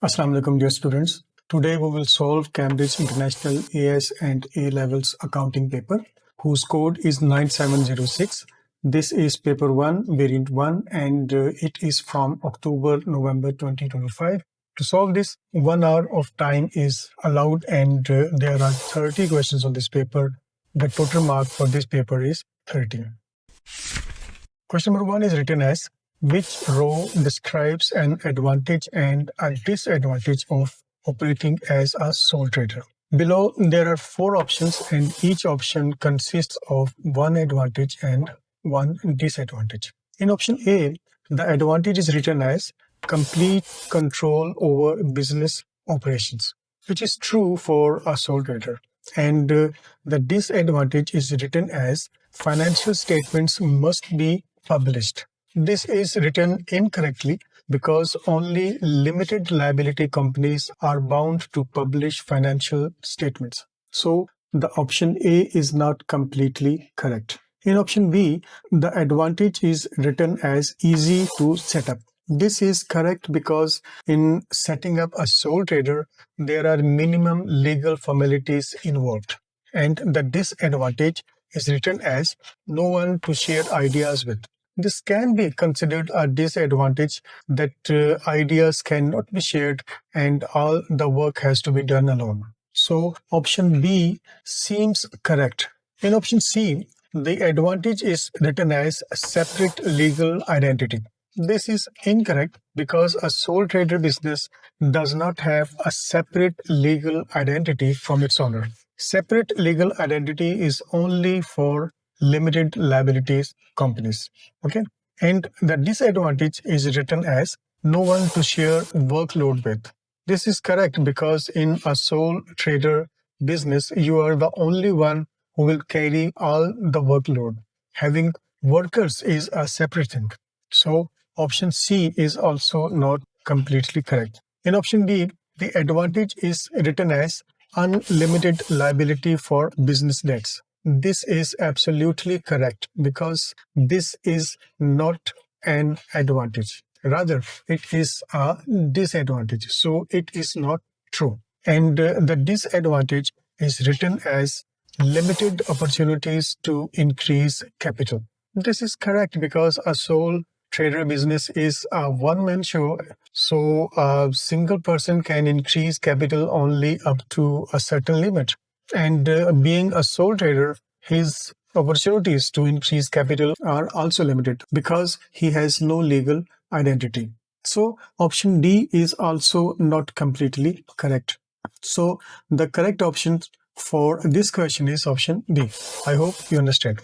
Assalamu alaikum dear students. Today we will solve Cambridge International AS and A levels accounting paper whose code is 9706. This is paper 1 variant 1 and it is from October-November 2025. To solve this, 1 hour of time is allowed and there are 30 questions on this paper. The total mark for this paper is 30. Question number 1 is written as which row describes an advantage and a disadvantage of operating as a sole trader? Below, there are 4 options and each option consists of one advantage and one disadvantage. In option A, the advantage is written as complete control over business operations, which is true for a sole trader. And the disadvantage is written as financial statements must be published. This is written incorrectly because only limited liability companies are bound to publish financial statements. So the option A is not completely correct. In option B, the advantage is written as easy to set up. This is correct because in setting up a sole trader, there are minimum legal formalities involved. And the disadvantage is written as no one to share ideas with. This can be considered a disadvantage that ideas cannot be shared and all the work has to be done alone. So option B seems correct. In option C, the advantage is written as a separate legal identity. This is incorrect because a sole trader business does not have a separate legal identity from its owner. Separate legal identity is only for limited liabilities companies. Okay. And the disadvantage is written as no one to share workload with. This is correct because in a sole trader business, you are the only one who will carry all the workload. Having workers is a separate thing. So option C is also not completely correct. In option D, the advantage is written as unlimited liability for business debts. This is absolutely correct because this is not an advantage. Rather, it is a disadvantage. So it is not true. And the disadvantage is written as limited opportunities to increase capital. This is correct because a sole trader business is a one-man show. So a single person can increase capital only up to a certain limit. And being a sole trader, his opportunities to increase capital are also limited because he has no legal identity. So option D is also not completely correct. So the correct option for this question is option B. I hope you understand.